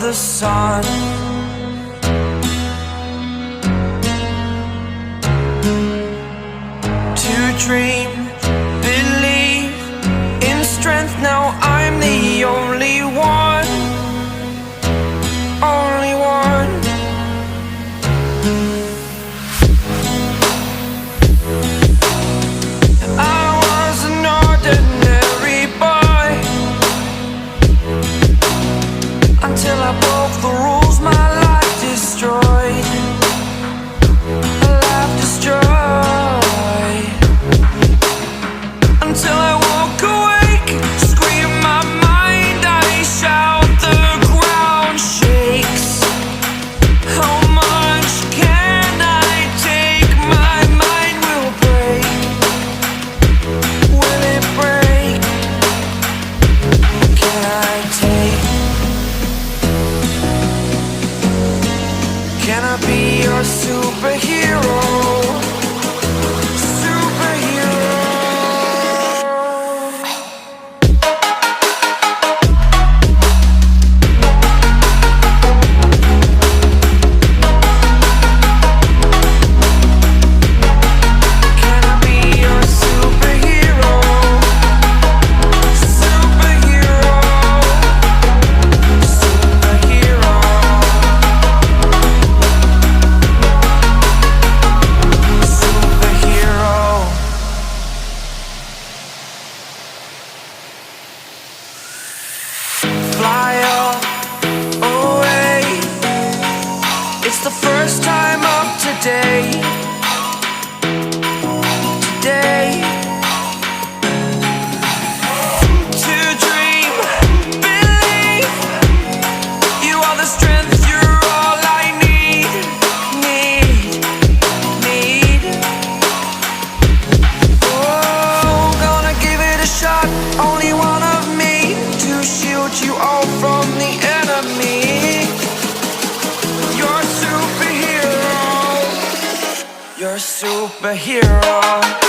the sun. To dream, believe in strength. Now I'm the only one, only one. I was an ordinary boy until I broke the rules. My life destroyed, a life destroyed. Until I woke awake, scream my mind, I shout, the ground shakes. How much can I take? My mind will break. Will it break? Can I take? Can I be your superhero? Fly away. It's the first time of today. Today. To dream, believe. You are the strength, you're all I need. Need. Oh, gonna give it a shot. Only one of me to shield you all from the enemy. You're a superhero. You're a superhero.